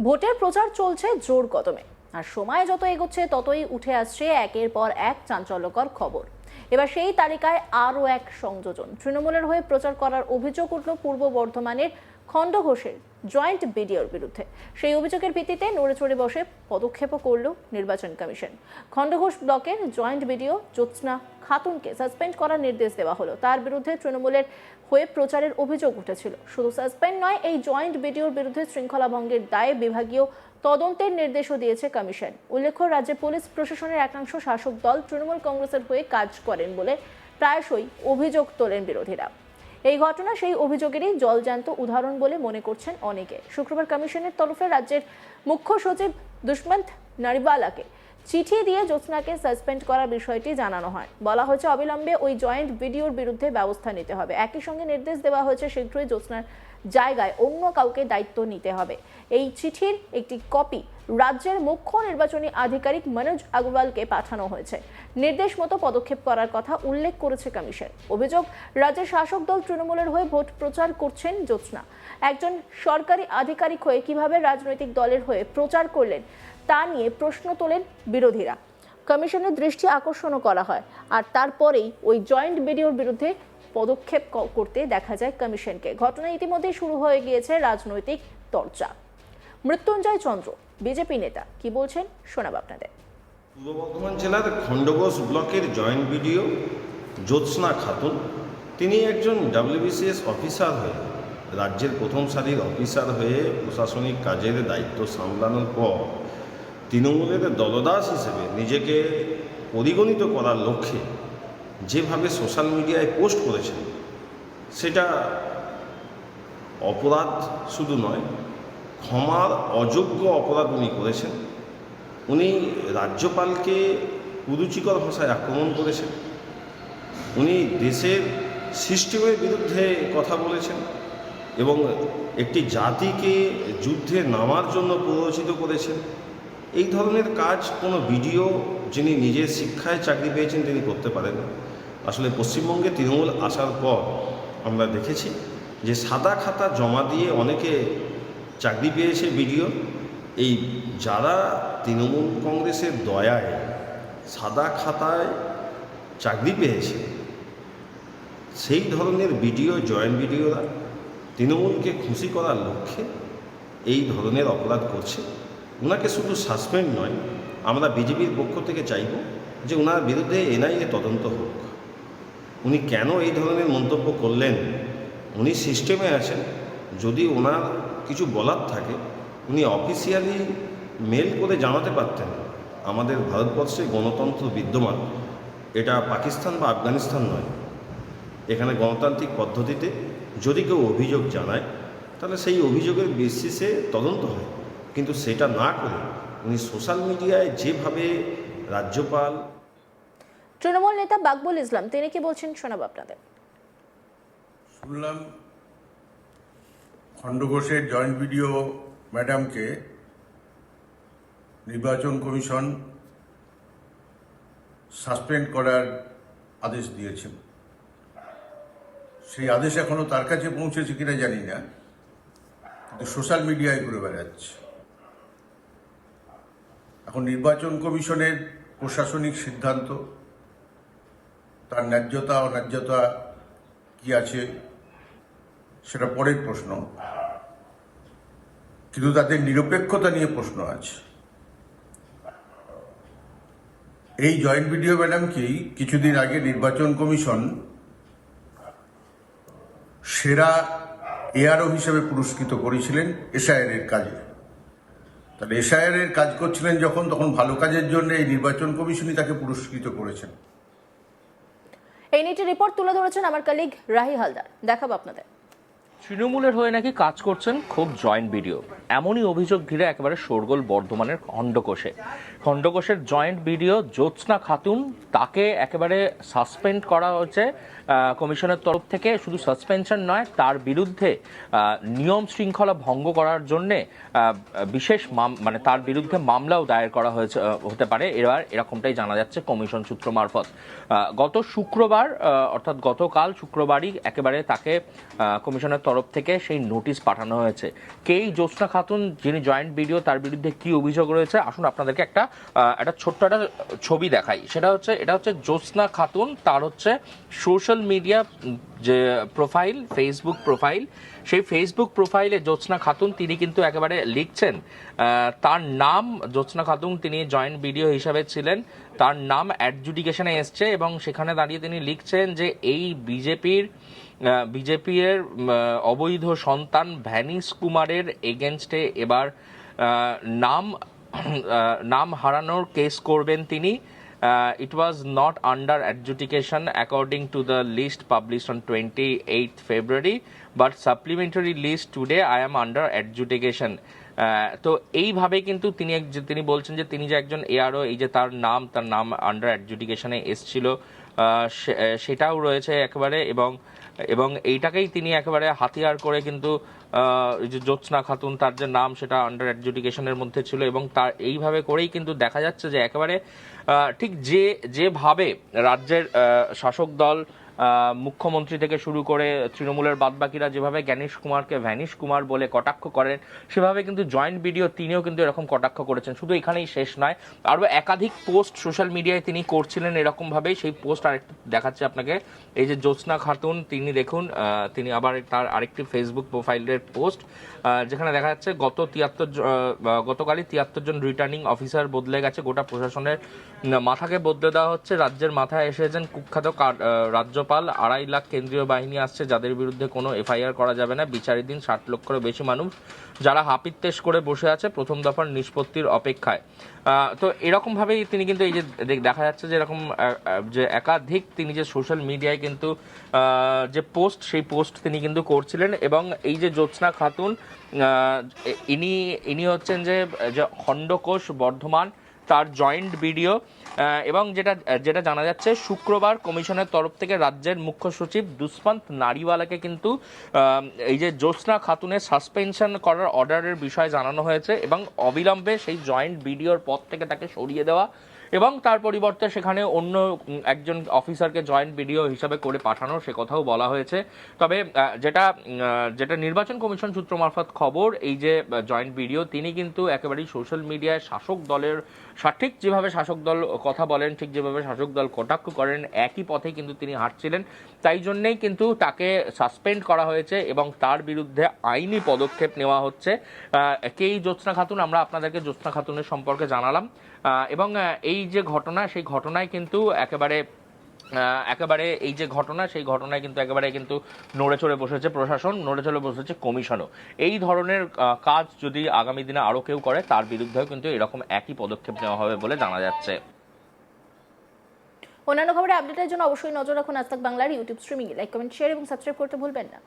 ভোটের প্রচার চলছে জোর কদমে, আর সময় যত এগোচ্ছে ততই উঠে আসছে একের পর এক চাঞ্চল্যকর খবর। এবার সেই তালিকায় আরও এক সংযোজন। তৃণমূলের হয়ে প্রচার করার অভিযোগ উঠল পূর্ব বর্ধমানের খণ্ডঘোষের জয়েন্ট বিডিওর বিরুদ্ধে। সেই অভিযোগের ভিত্তিতে নড়েচড়ে বসে পদক্ষেপও করল নির্বাচন কমিশন। খণ্ডঘোষ ব্লকের জয়েন্ট বিডিও জ্যোৎস্না খাতুনকে সাসপেন্ড করার নির্দেশ দেওয়া হলো। তার বিরুদ্ধে তৃণমূলের হয়ে প্রচারের অভিযোগ উঠেছিল। শুধু সাসপেন্ড নয়, এই জয়েন্ট বিডিওর বিরুদ্ধে শৃঙ্খলা ভঙ্গের দায়ে বিভাগীয় তদন্তের নির্দেশও দিয়েছে কমিশন। উল্লেখ্য, রাজ্যে পুলিশ প্রশাসনের একাংশ শাসক দল তৃণমূল কংগ্রেসের হয়ে কাজ করেন বলে প্রায়শই অভিযোগ তোলেন বিরোধীরা। এই ঘটনা সেই অভিযোগেরই জলজ্যান্ত উদাহরণ বলে মনে করছেন অনেকে। শুক্রবার কমিশনের তরফে রাজ্যের মুখ্য সচিব দুষ্মন্ত নারিওয়ালাকে চিঠি দিয়ে জ্যোৎস্নাকে সাসপেন্ড করার বিষয়টি জানানো হয়। বলা হয়েছে অবিলম্বে ওই জয়েন্ট বিডিওর বিরুদ্ধে ব্যবস্থা নিতে হবে। একই সঙ্গে নির্দেশ দেওয়া হয়েছে শীঘ্রই জ্যোৎস্নার জায়গায় অন্য কাউকে দায়িত্ব নিতে হবে। এই চিঠির একটি কপি রাজ্যের মুখ্য নির্বাচনী আধিকারিক মনোজ আগরওয়ালকে পাঠানো হয়েছে। নির্দেশ মতো পদক্ষেপ করার কথা উল্লেখ করেছে কমিশন। অভিযোগ, রাজ্যের শাসক দল তৃণমূলের হয়ে ভোট প্রচার করছেন জ্যোৎস্না। একজন সরকারি আধিকারিক হয়ে কিভাবে রাজনৈতিক দলের হয়ে প্রচার করলেন তা নিয়ে প্রশ্ন তোলেন বিরোধীরা। কমিশনের দৃষ্টি আকর্ষণও করা হয়, আর তারপরেই ওই জয়েন্ট বিডিওর বিরুদ্ধে পদক্ষেপ করতে দেখা যায় কমিশনকে। ঘটনা ইতিমধ্যেই শুরু হয়ে গিয়েছে রাজনৈতিক চর্চা। মৃত্যুঞ্জয় চন্দ্র বিজেপি নেতা কি বলছেন শোনাব আপনাদের। পূর্ব বর্ধমান জেলার খণ্ডঘোষ ব্লকের জয়েন্ট বিডিও জ্যোৎস্না খাতুন, তিনি একজন WBCS অফিসার হয়ে, রাজ্যের প্রথম সারির অফিসার হয়ে প্রশাসনিক কাজের দায়িত্ব সামলানোর পর তৃণমূলের দলদাস হিসেবে নিজেকে পরিগণিত করার লক্ষ্যে যেভাবে সোশ্যাল মিডিয়ায় পোস্ট করেছেন, সেটা অপরাধ শুধু নয়, ক্ষমার অযোগ্য অপরাধ উনি করেছেন। উনি রাজ্যপালকে কুরুচিকর ভাষায় আক্রমণ করেছেন। উনি দেশের সিস্টেমের বিরুদ্ধে কথা বলেছেন এবং একটি জাতিকে যুদ্ধে নামার জন্য প্ররোচিত করেছেন। এই ধরনের কাজ কোনো বিডিও যিনি নিজের শিক্ষায় চাকরি পেয়েছেন তিনি করতে পারেন না। আসলে পশ্চিমবঙ্গে তৃণমূল আসার পর আমরা দেখেছি যে সাদা খাতা জমা দিয়ে অনেকে চাকরি পেয়েছে বিডিও। এই যারা তৃণমূল কংগ্রেসের দয়ায় সাদা খাতায় চাকরি পেয়েছে, সেই ধরনের বিডিও, জয়েন্ট বিডিওরা তৃণমূলকে খুশি করার লক্ষ্যে এই ধরনের অপরাধ করছে। ওনাকে শুধু সাসপেন্ড নয়, আমরা বিজেপির পক্ষ থেকে চাইব যে ওনার বিরুদ্ধে NIA তদন্ত হোক। উনি কেন এই ধরনের মন্তব্য করলেন, উনি সিস্টেমে আছেন। যদি ওনার কিছু বলার থাকে উনি অফিসিয়ালি মেল করে জানাতে পারতেন। আমাদের ভারতবর্ষে গণতন্ত্র বিদ্যমান, এটা পাকিস্তান বা আফগানিস্তান নয়। এখানে গণতান্ত্রিক পদ্ধতিতে যদি কেউ অভিযোগ জানায় তাহলে সেই অভিযোগের বেসিসে তদন্ত হয়, কিন্তু সেটা না করে উনি সোশ্যাল মিডিয়ায় যেভাবে রাজ্যপাল। তৃণমূল নেতা বাকবুল ইসলাম তিনি কি বলছেন শোনাব আপনাদের। শুনলাম খণ্ডঘোষের জয়েন্ট বিডিও ম্যাডামকে নির্বাচন কমিশন সাসপেন্ড করার আদেশ দিয়েছেন। সেই আদেশ এখনো তার কাছে পৌঁছেছে কিনা জানি না, কিন্তু সোশ্যাল মিডিয়ায় ঘুরে বেড়াচ্ছে। এখন নির্বাচন কমিশনের প্রশাসনিক সিদ্ধান্ত, তার ন্যায্যতা অন্যায্যতা কি আছে সেটা পরের প্রশ্ন, কিন্তু তাদের নিরপেক্ষতা নিয়ে প্রশ্ন আছে। এই জয়েন্ট বিডিও ম্যাডামকেই কিছুদিন আগে নির্বাচন কমিশন সেরা ARO হিসেবে পুরস্কৃত করেছিলেন SIR এর কাজে। তাহলে SIR এর কাজ করছিলেন যখন, তখন ভালো কাজের জন্য এই নির্বাচন কমিশনই তাকে পুরস্কৃত করেছেন। এই নিয়ে রিপোর্ট তুলে ধরেছেন আমার কলিগ রাহি হালদার, দেখাবো আপনাদের। তৃণমূলের হয়ে নাকি কাজ করছেন খুব জয়েন্ট বিডিও, এমনই অভিযোগ ঘিরে একেবারে শোরগোল বর্ধমানের খণ্ডঘোষের জয়েন্ট বিডিও জ্যোৎস্না খাতুন, তাকে একেবারে সাসপেন্ড করা হয়েছে কমিশনের তরফ থেকে। শুধু সাসপেনশন নয়, তার বিরুদ্ধে নিয়ম শৃঙ্খলা ভঙ্গ করার জন্যে বিশেষ তার বিরুদ্ধে মামলাও দায়ের করা হতে পারে এবার, এরকমটাই জানা যাচ্ছে কমিশন সূত্র মারফত। গত শুক্রবার অর্থাৎ গতকাল শুক্রবারই একেবারে তাকে কমিশনের তরফ থেকে সেই নোটিশ পাঠানো হয়েছে। কে এই জ্যোৎস্না খাতুন যিনি জয়েন্ট ভিডিও, তার বিরুদ্ধে কি অভিযোগ রয়েছে আসুন আপনাদেরকে একটা ছোট্ট একটা ছবি দেখাই। এটা হচ্ছে জ্যোৎস্না খাতুন, তার হচ্ছে সোশ্যাল মিডিয়া যে প্রোফাইল, ফেসবুক প্রোফাইল, সেই ফেসবুক প্রোফাইলে জ্যোৎস্না খাতুন তিনি কিন্তু একেবারে লিখছেন তার নাম জ্যোৎস্না খাতুন, তিনি জয়েন্ট ভিডিও হিসাবে ছিলেন, তার নাম অ্যাডজুডিকেশনে এসছে এবং সেখানে দাঁড়িয়ে তিনি লিখছেন যে এই বিজেপির অবৈধ সন্তান ভ্যানিশ কুমারের এগেনস্টে এবার নাম হারানোর কেস করবেন তিনি। It was not under adjudication according to the list published on 28th February, but supplementary list today I am under adjudication. তো এইভাবে কিন্তু তিনি বলছেন যে তিনি যে একজন এআরও, এই যে তার নাম আন্ডার অ্যাডজুডিকেশনে এসছিল সেটাও রয়েছে একেবারে, এবং এইটাকেই তিনি একেবারে হাতিয়ার করে কিন্তু এই যে জ্যোৎস্না খাতুন, তার যে নাম সেটা আন্ডার অ্যাডজুডিকেশনের মধ্যে ছিল, এবং তার এইভাবে করেই কিন্তু দেখা যাচ্ছে যে একেবারে ঠিক যেভাবে রাজ্যের শাসক দল, মুখ্যমন্ত্রী থেকে শুরু করে তৃণমূলের বাদবাকিরা যেভাবে জ্ঞানেশ কুমারকে ভ্যানিশ কুমার বলে কটাক্ষ করেন, সেভাবে কিন্তু জয়েন্ট ভিডিও তিনিও কিন্তু এরকম কটাক্ষ করেছেন। শুধু এখানেই শেষ নয়, আরও একাধিক পোস্ট সোশ্যাল মিডিয়ায় তিনি করছিলেন এরকমভাবেই। সেই পোস্ট আরেকটু দেখাচ্ছে আপনাকে। এই যে জ্যোৎস্না খাতুন, তিনি দেখুন, তিনি আবার তার আরেকটি ফেসবুক প্রোফাইলের পোস্ট, যেখানে দেখা যাচ্ছে গতকালই 73 জন রিটার্নিং অফিসার বদলে গেছে, গোটা প্রশাসনের মাথাকে বদলে দেওয়া হচ্ছে। রাজ্যের মাথায় এসেছেন কুখ্যাত রাজ্যপাল, 2.5 লাখ কেন্দ্রীয় বাহিনী আসছে যাদের বিরুদ্ধে কোনো এফআইআর করা যাবে না, বিচারাধীন 60 লক্ষেরও বেশি মানুষ যারা হাপিত্তেশ করে বসে আছে প্রথম দফার নিষ্পত্তির অপেক্ষায়। তো এরকমভাবেই তিনি কিন্তু এই যে দেখা যাচ্ছে যে এরকম যে একাধিক তিনি যে সোশ্যাল মিডিয়ায় কিন্তু যে পোস্ট, সেই পোস্ট তিনি কিন্তু করছিলেন। এবং এই যে জ্যোৎস্না খাতুন, ইনি হচ্ছেন যে খণ্ডঘোষ বর্ধমান, তার জয়েন্ট ভিডিও। এবং যেটা জানা যাচ্ছে, শুক্রবার কমিশনের তরফ থেকে রাজ্যের মুখ্য সচিব দুষ্মন্ত নারিওয়ালাকে কিন্তু এই যে জ্যোৎস্না খাতুনের সাসপেনশন করার অর্ডারের বিষয়ে জানানো হয়েছে এবং অবিলম্বে সেই জয়েন্ট ভিডিওর পদ থেকে তাকে সরিয়ে দেওয়া এবং তার পরিবর্তে সেখানে অন্য একজন অফিসারকে জয়েন্ট ভিডিও হিসাবে করে পাঠানো, সে কথাও বলা হয়েছে। তবে যেটা নির্বাচন কমিশন সূত্র মারফত খবর, এই যে জয়েন্ট ভিডিও তিনি কিন্তু একেবারেই সোশ্যাল মিডিয়ায় শাসক দলের ঠিক যেভাবে শাসক দল কথা বলেন, ঠিক যেভাবে শাসক দল কটাক্ষ করেন, একই পথে কিন্তু তিনি হাঁটছিলেন। তাই জন্যেই কিন্তু তাকে সাসপেন্ড করা হয়েছে এবং তার বিরুদ্ধে আইনি পদক্ষেপ নেওয়া হচ্ছে। কে এই জ্যোৎস্না খাতুন, আমরা আপনাদেরকে জ্যোৎস্না খাতুনের সম্পর্কে জানালাম। এবং এই যে ঘটনা, সেই ঘটনায় কিন্তু একেবারে এই যে ঘটনা, সেই ঘটনায় কিন্তু একেবারে কিন্তু নড়ে চড়ে বসেছে প্রশাসন, নড়ে চড়ে বসেছে কমিশনও। এই ধরনের কাজ যদি আগামী দিনে আরও কেউ করে, তার বিরুদ্ধেও কিন্তু এরকম একই পদক্ষেপ নেওয়া হবে বলে জানা যাচ্ছে। অন্যান্য খবরে আপডেটের জন্য অবশ্যই নজর রাখুন আজ তাক বাংলার YouTube streaming. Like, comment, share এবং সাবস্ক্রাইব করতে ভুলবেন না।